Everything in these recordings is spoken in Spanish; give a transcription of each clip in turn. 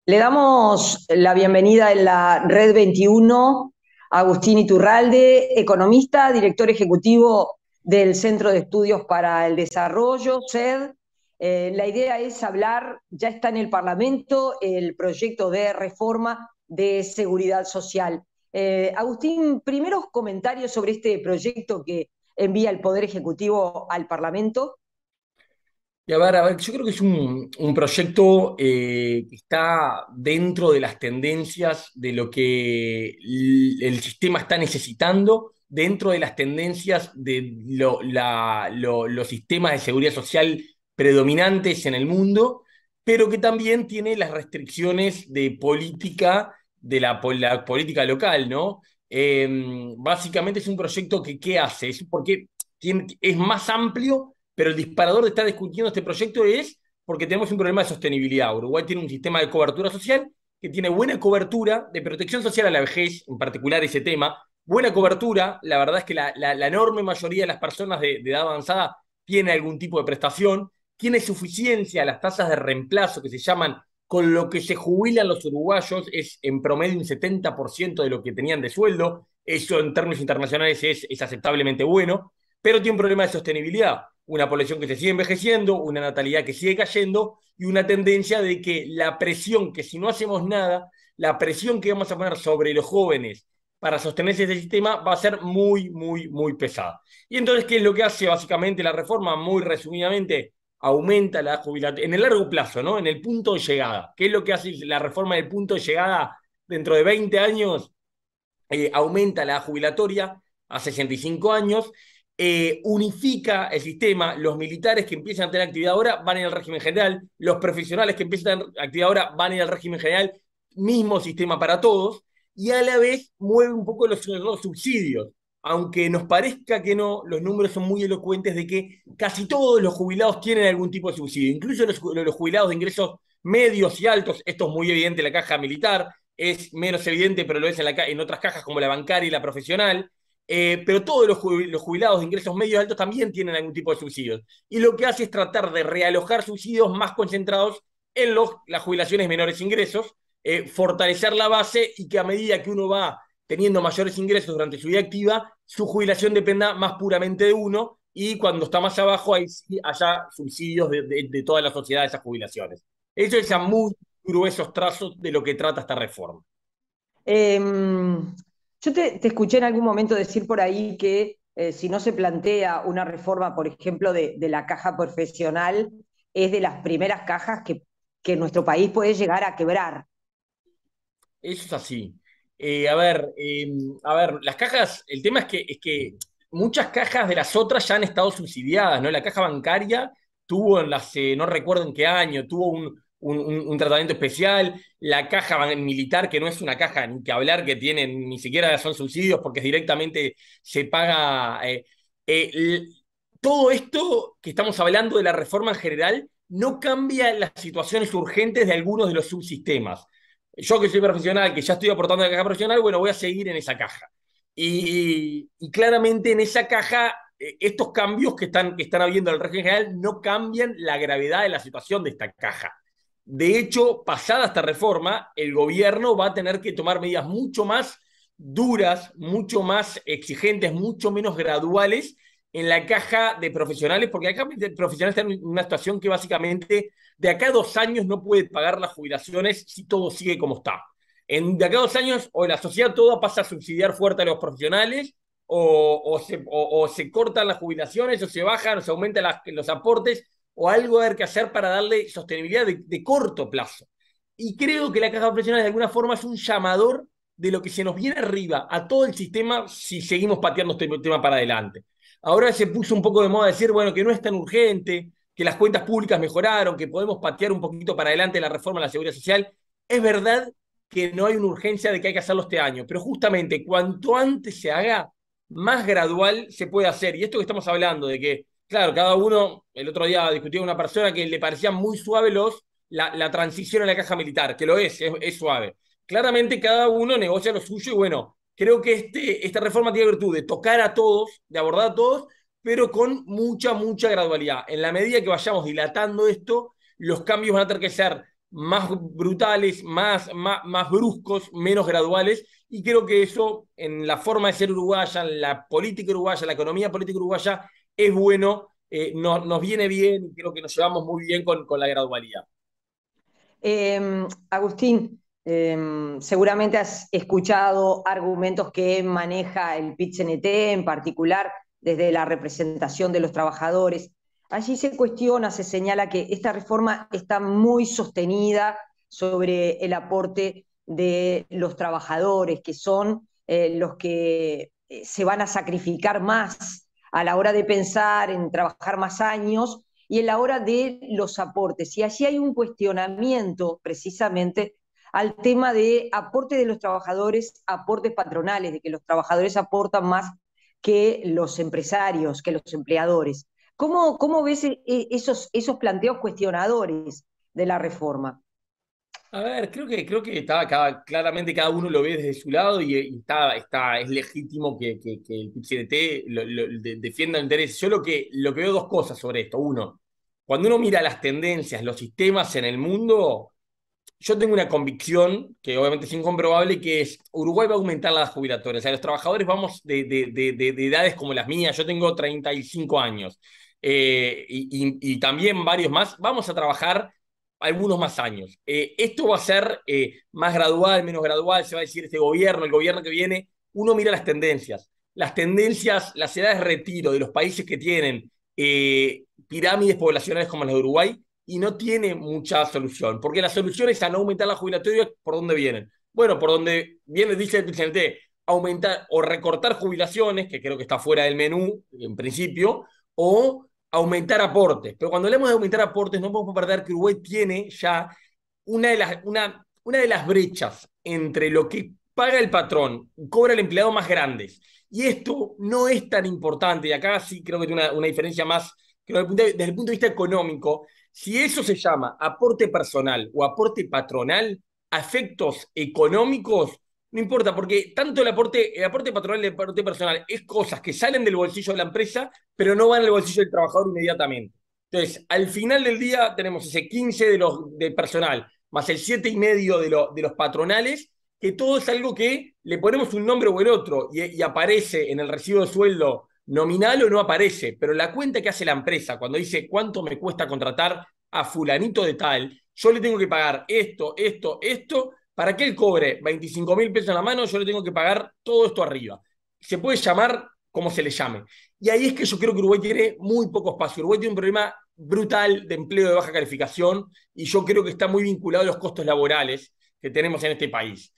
Le damos la bienvenida en la Red 21 a Agustín Iturralde, economista, director ejecutivo del Centro de Estudios para el Desarrollo, CED. La idea es hablar, ya está en el Parlamento, el proyecto de reforma de seguridad social. Agustín, primeros comentarios sobre este proyecto que envía el Poder Ejecutivo al Parlamento. Y a ver, yo creo que es un proyecto que está dentro de las tendencias de lo que el sistema está necesitando, dentro de las tendencias de los sistemas de seguridad social predominantes en el mundo, pero que también tiene las restricciones de política, de la política local, ¿no? Básicamente es un proyecto que, ¿qué hace? Es porque es más amplio, pero el disparador de estar discutiendo este proyecto es porque tenemos un problema de sostenibilidad. Uruguay tiene un sistema de cobertura social que tiene buena cobertura de protección social a la vejez, en particular ese tema. Buena cobertura, la verdad es que la enorme mayoría de las personas de edad avanzada tiene algún tipo de prestación, tiene suficiencia, las tasas de reemplazo que se llaman con lo que se jubilan los uruguayos es en promedio un 70% de lo que tenían de sueldo. Eso en términos internacionales es aceptablemente bueno, pero tiene un problema de sostenibilidad. Una población que se sigue envejeciendo, una natalidad que sigue cayendo y una tendencia de que la presión, que si no hacemos nada, la presión que vamos a poner sobre los jóvenes para sostenerse ese sistema va a ser muy, muy, muy pesada. Y entonces, ¿qué es lo que hace básicamente la reforma? Muy resumidamente, aumenta la jubilación en el largo plazo, ¿no? En el punto de llegada. ¿Qué es lo que hace la reforma del punto de llegada dentro de 20 años? Aumenta la jubilatoria a 65 años, unifica el sistema, los militares que empiezan a tener actividad ahora van en el régimen general, los profesionales que empiezan a tener actividad ahora van en el régimen general, mismo sistema para todos, y a la vez mueve un poco los subsidios. Aunque nos parezca que no, los números son muy elocuentes de que casi todos los jubilados tienen algún tipo de subsidio, incluso los jubilados de ingresos medios y altos, esto es muy evidente en la caja militar, es menos evidente, pero lo es en otras cajas como la bancaria y la profesional. Pero todos los jubilados de ingresos medios altos también tienen algún tipo de subsidios. Y lo que hace es tratar de realojar subsidios más concentrados en las jubilaciones menores ingresos, fortalecer la base y que a medida que uno va teniendo mayores ingresos durante su vida activa, su jubilación dependa más puramente de uno y cuando está más abajo ahí sí haya subsidios de toda la sociedad de esas jubilaciones. Eso es a muy gruesos trazos de lo que trata esta reforma. Eh, yo te escuché en algún momento decir por ahí que si no se plantea una reforma, por ejemplo, de la caja profesional, es de las primeras cajas que nuestro país puede llegar a quebrar. Eso es así. A ver, las cajas, el tema es que muchas cajas de las otras ya han estado subsidiadas, ¿no? La caja bancaria tuvo no recuerdo en qué año, tuvo un tratamiento especial. La caja militar, que no es una caja ni que hablar, que tiene, ni siquiera son subsidios porque directamente se paga. Eh, Todo esto que estamos hablando de la reforma en general no cambia las situaciones urgentes de algunos de los subsistemas. Yo que soy profesional, que ya estoy aportando a la caja profesional, bueno, voy a seguir en esa caja. Y claramente en esa caja, estos cambios que están habiendo en el régimen general no cambian la gravedad de la situación de esta caja. De hecho, pasada esta reforma, el gobierno va a tener que tomar medidas mucho más duras, mucho más exigentes, mucho menos graduales en la caja de profesionales, porque acá de profesionales están en una situación que básicamente de acá a 2 años no puede pagar las jubilaciones si todo sigue como está. De acá a 2 años, o la sociedad toda pasa a subsidiar fuerte a los profesionales, o se cortan las jubilaciones, o se bajan, o se aumentan los aportes, o algo va a haber que hacer para darle sostenibilidad de corto plazo. Y creo que la caja profesional de alguna forma es un llamador de lo que se nos viene arriba a todo el sistema si seguimos pateando este tema para adelante. Ahora se puso un poco de moda decir, bueno, que no es tan urgente, que las cuentas públicas mejoraron, que podemos patear un poquito para adelante la reforma de la seguridad social. Es verdad que no hay una urgencia de que hay que hacerlo este año, pero justamente cuanto antes se haga, más gradual se puede hacer. Y esto que estamos hablando de que, claro, cada uno, el otro día discutía con una persona que le parecía muy suave la transición a la caja militar, que lo es suave. Claramente cada uno negocia lo suyo y bueno, creo que esta reforma tiene virtud de tocar a todos, de abordar a todos, pero con mucha gradualidad. En la medida que vayamos dilatando esto, los cambios van a tener que ser más brutales, más bruscos, menos graduales, y creo que eso en la forma de ser uruguaya, en la política uruguaya, la economía política uruguaya, es bueno, nos viene bien y creo que nos llevamos muy bien con la gradualidad. Agustín, seguramente has escuchado argumentos que maneja el PIT-CNT, en particular desde la representación de los trabajadores. Allí se cuestiona, se señala que esta reforma está muy sostenida sobre el aporte de los trabajadores, que son los que se van a sacrificar más a la hora de pensar en trabajar más años y en la hora de los aportes. Y allí hay un cuestionamiento precisamente al tema de aporte de los trabajadores, aportes patronales, de que los trabajadores aportan más que los empresarios, que los empleadores. ¿Cómo ves esos planteos cuestionadores de la reforma? A ver, creo que está claramente cada uno lo ve desde su lado y es legítimo que el PIT-CNT defienda el interés. Yo lo que veo dos cosas sobre esto. Uno, cuando uno mira las tendencias, los sistemas en el mundo, yo tengo una convicción, que obviamente es incomprobable, que es Uruguay va a aumentar las jubilatorias. O sea, los trabajadores vamos de edades como las mías, yo tengo 35 años, y también varios más, vamos a trabajar algunos más años. Esto va a ser más gradual, menos gradual, se va a decir este gobierno, el gobierno que viene, uno mira las tendencias, las edades de retiro de los países que tienen pirámides poblacionales como las de Uruguay, y no tiene mucha solución, porque las soluciones a no aumentar la jubilatoria, ¿por dónde vienen? Bueno, por donde viene, dice el presidente, aumentar o recortar jubilaciones, que creo que está fuera del menú en principio, o aumentar aportes. Pero cuando hablamos de aumentar aportes, no podemos perder que Uruguay tiene ya una de las brechas entre lo que paga el patrón y cobra el empleado más grandes. Y esto no es tan importante, y acá sí creo que tiene una diferencia más, creo, desde el punto de vista económico. Si eso se llama aporte personal o aporte patronal, a efectos económicos, no importa, porque tanto el aporte patronal y el aporte personal es cosas que salen del bolsillo de la empresa, pero no van al bolsillo del trabajador inmediatamente. Entonces, al final del día tenemos ese 15 de personal, más el 7,5 de los patronales, que todo es algo que le ponemos un nombre o el otro y aparece en el recibo de sueldo nominal o no aparece, pero la cuenta que hace la empresa cuando dice cuánto me cuesta contratar a fulanito de tal, yo le tengo que pagar esto, para que él cobre 25.000 pesos en la mano, yo le tengo que pagar todo esto arriba. Se puede llamar como se le llame. Y ahí es que yo creo que Uruguay tiene muy poco espacio. Uruguay tiene un problema brutal de empleo de baja calificación y yo creo que está muy vinculado a los costos laborales que tenemos en este país.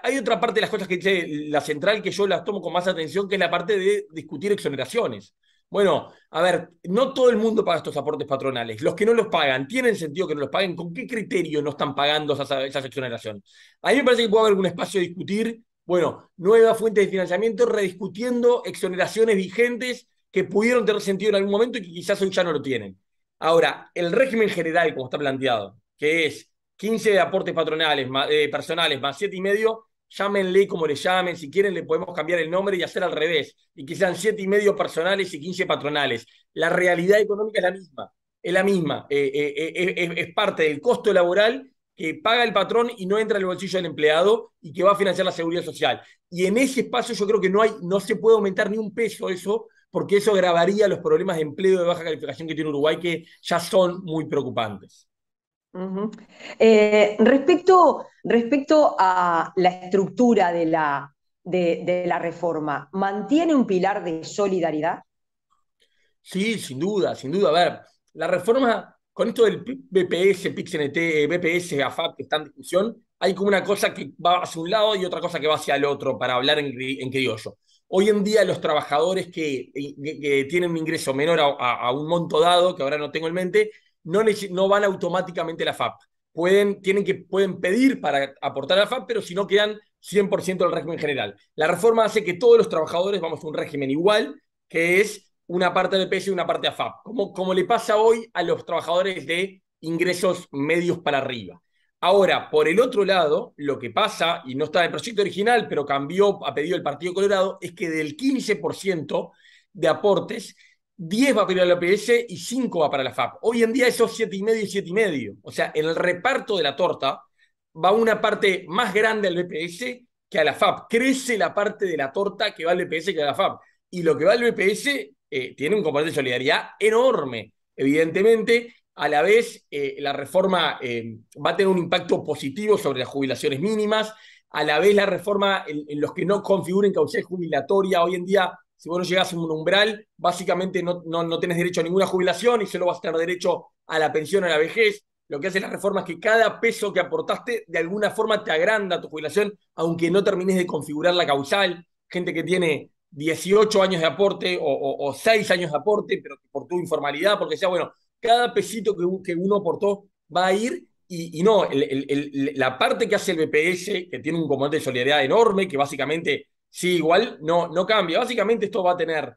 Hay otra parte de las cosas que dice la central que yo las tomo con más atención, que es la parte de discutir exoneraciones. Bueno, a ver, no todo el mundo paga estos aportes patronales. Los que no los pagan, ¿tienen sentido que no los paguen? ¿Con qué criterio no están pagando esas exoneraciones? A mí me parece que puede haber un espacio de discutir, bueno, nuevas fuentes de financiamiento, rediscutiendo exoneraciones vigentes que pudieron tener sentido en algún momento y que quizás hoy ya no lo tienen. Ahora, el régimen general, como está planteado, que es 15 de aportes patronales, personales, más 7,5, llámenle como le llamen, si quieren le podemos cambiar el nombre y hacer al revés, y que sean 7,5 personales y 15 patronales. La realidad económica es la misma, es parte del costo laboral que paga el patrón y no entra en el bolsillo del empleado y que va a financiar la seguridad social. Y en ese espacio yo creo que no se puede aumentar ni un peso eso, porque eso agravaría los problemas de empleo de baja calificación que tiene Uruguay, que ya son muy preocupantes. Uh-huh. Respecto a la estructura de la reforma, ¿mantiene un pilar de solidaridad? Sí, sin duda, sin duda. A ver, la reforma, con esto del BPS, PIX-CNT, BPS, AFAP, que está en discusión, hay como una cosa que va hacia un lado y otra cosa que va hacia el otro, para hablar en criollo. Hoy en día los trabajadores que tienen un ingreso menor a un monto dado, que ahora no tengo en mente, no van automáticamente a la FAP. Pueden pedir para aportar a la FAP, pero si no quedan 100% del régimen general. La reforma hace que todos los trabajadores vamos a un régimen igual, que es una parte de peso y una parte de AFAP, como le pasa hoy a los trabajadores de ingresos medios para arriba. Ahora, por el otro lado, lo que pasa, y no está en el proyecto original, pero cambió a pedido del Partido Colorado, es que del 15% de aportes, 10 va a pedir a la OPS y 5 va para la FAP. Hoy en día esos 7,5 y 7,5. O sea, en el reparto de la torta va una parte más grande al BPS que a la FAP. Crece la parte de la torta que va al BPS que a la FAP. Y lo que va al BPS tiene un componente de solidaridad enorme. Evidentemente, a la vez, la reforma va a tener un impacto positivo sobre las jubilaciones mínimas. A la vez, la reforma en los que no configuren causal jubilatoria, hoy en día, si vos no llegás a un umbral, básicamente no tenés derecho a ninguna jubilación y solo vas a tener derecho a la pensión a la vejez. Lo que hace la reforma es que cada peso que aportaste de alguna forma te agranda tu jubilación, aunque no termines de configurar la causal. Gente que tiene 18 años de aporte o 6 años de aporte, pero por tu informalidad, porque sea, bueno, cada pesito que uno aportó va a ir y no, la parte que hace el BPS, que tiene un componente de solidaridad enorme, que básicamente sí, igual no cambia. Básicamente esto va a tener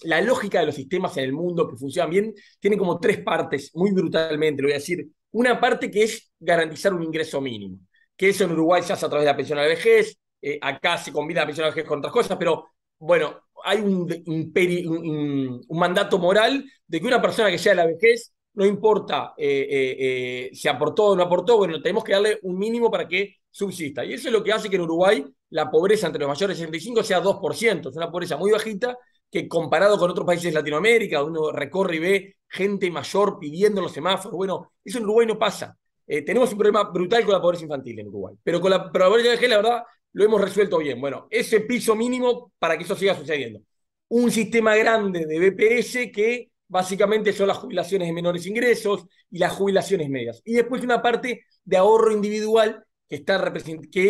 la lógica de los sistemas en el mundo que funcionan bien, tiene como tres partes, muy brutalmente, lo voy a decir. Una parte que es garantizar un ingreso mínimo, que eso en Uruguay se hace a través de la pensión a la vejez, acá se combina la pensión a la vejez con otras cosas, pero bueno, hay un mandato moral de que una persona que sea de la vejez, no importa si aportó o no aportó, bueno, tenemos que darle un mínimo para que subsista. Y eso es lo que hace que en Uruguay la pobreza entre los mayores de 65 sea 2%. Es una pobreza muy bajita que comparado con otros países de Latinoamérica, uno recorre y ve gente mayor pidiendo los semáforos. Bueno, eso en Uruguay no pasa. Tenemos un problema brutal con la pobreza infantil en Uruguay. Pero con la pobreza de vejez, la verdad, lo hemos resuelto bien. Bueno, ese piso mínimo para que eso siga sucediendo. Un sistema grande de BPS que básicamente son las jubilaciones de menores ingresos y las jubilaciones medias. Y después una parte de ahorro individual que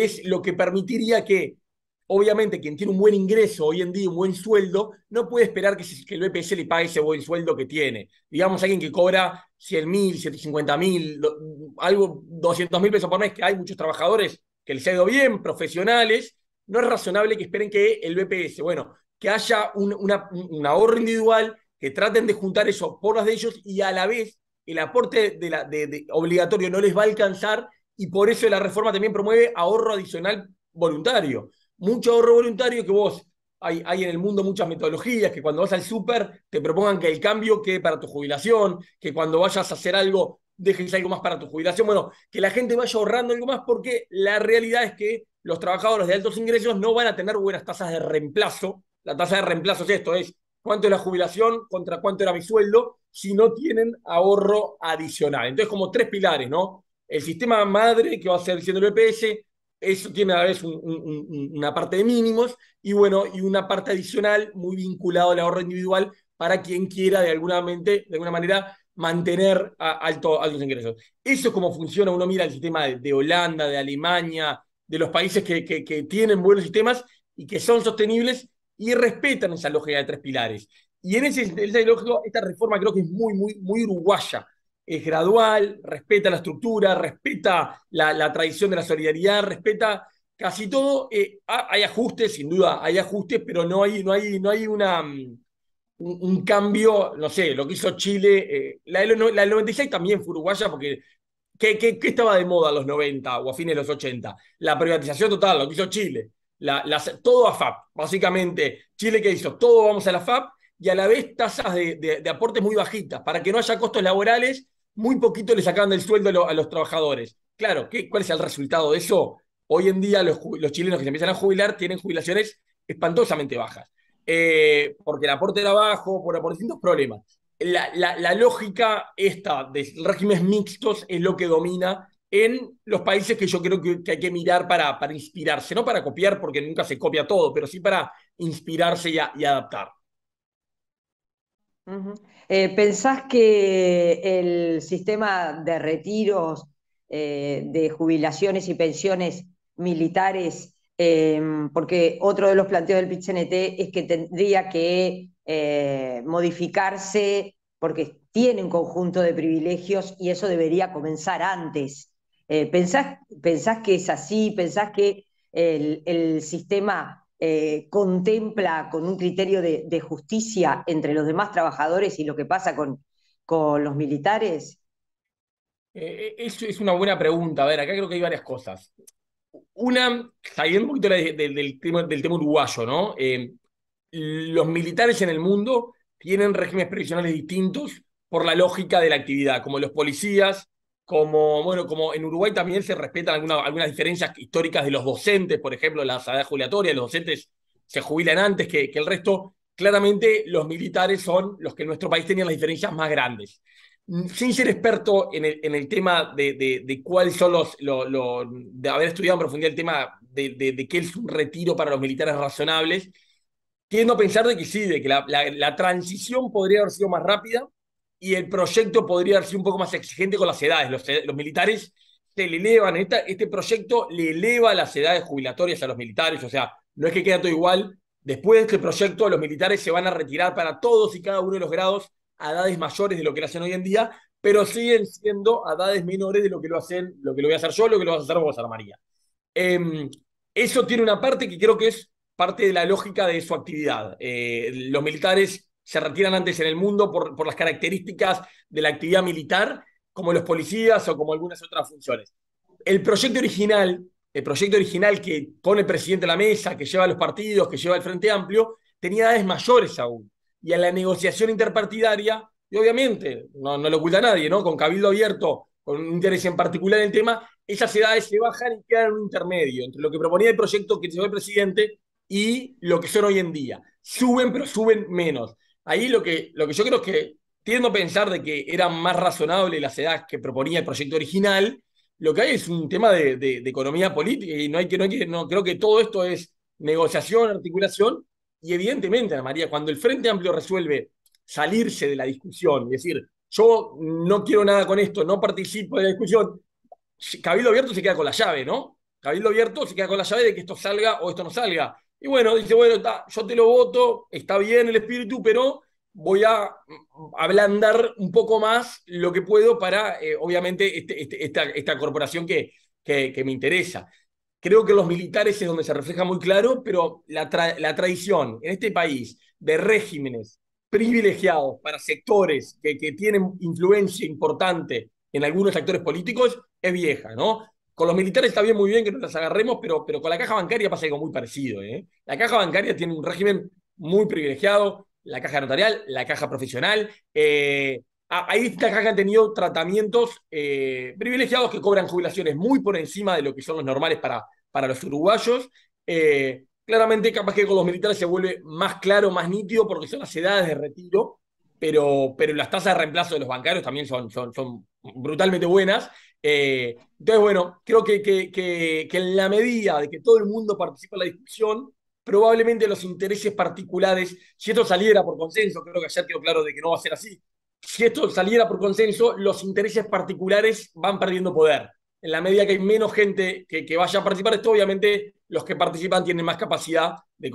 es lo que permitiría que, obviamente, quien tiene un buen ingreso hoy en día, un buen sueldo, no puede esperar que el BPS le pague ese buen sueldo que tiene. Digamos, alguien que cobra 100.000, 150.000, algo, 200.000 pesos por mes, que hay muchos trabajadores que les ha ido bien, profesionales, no es razonable que esperen que el BPS, bueno, que haya un ahorro individual, que traten de juntar eso por las de ellos y a la vez el aporte obligatorio no les va a alcanzar y por eso la reforma también promueve ahorro adicional voluntario. Mucho ahorro voluntario que vos, hay en el mundo muchas metodologías, que cuando vas al súper te propongan que el cambio quede para tu jubilación, que cuando vayas a hacer algo dejes algo más para tu jubilación, bueno, que la gente vaya ahorrando algo más porque la realidad es que los trabajadores de altos ingresos no van a tener buenas tasas de reemplazo. La tasa de reemplazo es esto, es cuánto es la jubilación contra cuánto era mi sueldo, si no tienen ahorro adicional. Entonces, como tres pilares, ¿no? El sistema madre, que va a ser siendo el EPS, eso tiene a la vez una parte de mínimos y bueno, y una parte adicional muy vinculado al ahorro individual para quien quiera de alguna manera mantener altos ingresos. Eso es como funciona, uno mira el sistema de Holanda, de Alemania, de los países que tienen buenos sistemas y que son sostenibles y respetan esa lógica de tres pilares. Y en ese lógico, esta reforma creo que es muy uruguaya. Es gradual, respeta la estructura, respeta la tradición de la solidaridad, respeta casi todo. Hay ajustes, sin duda, hay ajustes, pero no hay un cambio, no sé, lo que hizo Chile. La del 96 también fue uruguaya porque ¿qué estaba de moda en los 90 o a fines de los 80? La privatización total, lo que hizo Chile. Todo a FAP. Básicamente, Chile que hizo, todo vamos a la FAP y a la vez tasas de aportes muy bajitas. Para que no haya costos laborales, muy poquito le sacaban del sueldo a los trabajadores. Claro, ¿cuál es el resultado de eso? Hoy en día los chilenos que se empiezan a jubilar tienen jubilaciones espantosamente bajas. Porque el aporte era bajo, por distintos problemas. La lógica esta de regímenes mixtos es lo que domina en los países que yo creo que hay que mirar para inspirarse, no para copiar porque nunca se copia todo, pero sí para inspirarse y adaptar. Ujú. ¿Pensás que el sistema de retiros, de jubilaciones y pensiones militares, porque otro de los planteos del PIT-CNT es que tendría que modificarse porque tiene un conjunto de privilegios y eso debería comenzar antes? ¿Pensás que es así? ¿Pensás que el sistema contempla con un criterio de justicia entre los demás trabajadores y lo que pasa con los militares? Es una buena pregunta. A ver, acá creo que hay varias cosas. Una, saliendo un poquito del tema uruguayo, ¿no? Los militares en el mundo tienen regímenes previsionales distintos por la lógica de la actividad, como los policías, como, bueno, como en Uruguay también se respetan algunas diferencias históricas de los docentes, por ejemplo, la edad jubilatoria, los docentes se jubilan antes que el resto. Claramente los militares son los que en nuestro país tenían las diferencias más grandes. Sin ser experto en el tema de cuáles son de haber estudiado en profundidad el tema de qué es un retiro para los militares razonables, tiendo a pensar de que sí, de que la transición podría haber sido más rápida y el proyecto podría haber sido un poco más exigente con las edades. Los militares se le elevan, este proyecto le eleva las edades jubilatorias a los militares, o sea, no es que quede todo igual. Después de este proyecto, los militares se van a retirar para todos y cada uno de los grados a edades mayores de lo que lo hacen hoy en día, pero siguen siendo a edades menores de lo que lo hacen, lo que lo voy a hacer yo, lo que lo vas a hacer vos, Ana María. Eh, Eso tiene una parte que creo que es parte de la lógica de su actividad. Los militares se retiran antes en el mundo por las características de la actividad militar, como los policías o como algunas otras funciones. El proyecto original, el proyecto original que pone el presidente a la mesa, que lleva a los partidos, que lleva al Frente Amplio, tenía edades mayores aún. Y en la negociación interpartidaria, y obviamente, no lo oculta nadie, ¿no? Con cabildo abierto, con un interés en particular en el tema, esas edades se bajan y quedan en un intermedio entre lo que proponía el proyecto que llevó el presidente y lo que son hoy en día. Suben, pero suben menos. Ahí lo que yo creo es que tiendo a pensar de que eran más razonables las edades que proponía el proyecto original. Lo que hay es un tema de economía política y no creo que todo esto es negociación, articulación y evidentemente, Ana María, cuando el Frente Amplio resuelve salirse de la discusión, es decir, yo no quiero nada con esto, no participo de la discusión, Cabildo Abierto se queda con la llave, ¿no? Cabildo Abierto se queda con la llave de que esto salga o esto no salga. Y bueno, dice, bueno, yo te lo voto, está bien el espíritu, pero voy a ablandar un poco más lo que puedo para, obviamente, esta corporación que me interesa. Creo que los militares es donde se refleja muy claro, pero la tradición en este país de regímenes privilegiados para sectores que tienen influencia importante en algunos actores políticos es vieja, ¿no? Con los militares está bien, muy bien que nos las agarremos, pero con la caja bancaria pasa algo muy parecido, ¿eh? La caja bancaria tiene un régimen muy privilegiado, la caja notarial, la caja profesional. Hay distintas cajas que han tenido tratamientos privilegiados que cobran jubilaciones muy por encima de lo que son los normales para los uruguayos. Claramente, capaz que con los militares se vuelve más claro, más nítido, porque son las edades de retiro, pero las tasas de reemplazo de los bancarios también son brutalmente buenas. Entonces, bueno, creo que en la medida de que todo el mundo participa en la discusión, probablemente los intereses particulares, si esto saliera por consenso, creo que ayer quedó claro de que no va a ser así, si esto saliera por consenso, los intereses particulares van perdiendo poder. En la medida que hay menos gente que vaya a participar de esto, obviamente los que participan tienen más capacidad de...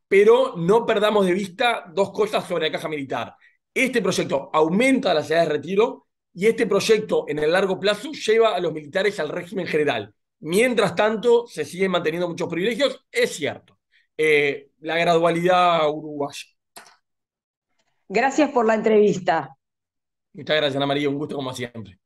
Pero no perdamos de vista dos cosas sobre la caja militar. Este proyecto aumenta las edades de retiro y este proyecto en el largo plazo lleva a los militares al régimen general. Mientras tanto, se siguen manteniendo muchos privilegios, es cierto. La gradualidad uruguaya. Gracias por la entrevista. Muchas gracias, Ana María, un gusto como siempre.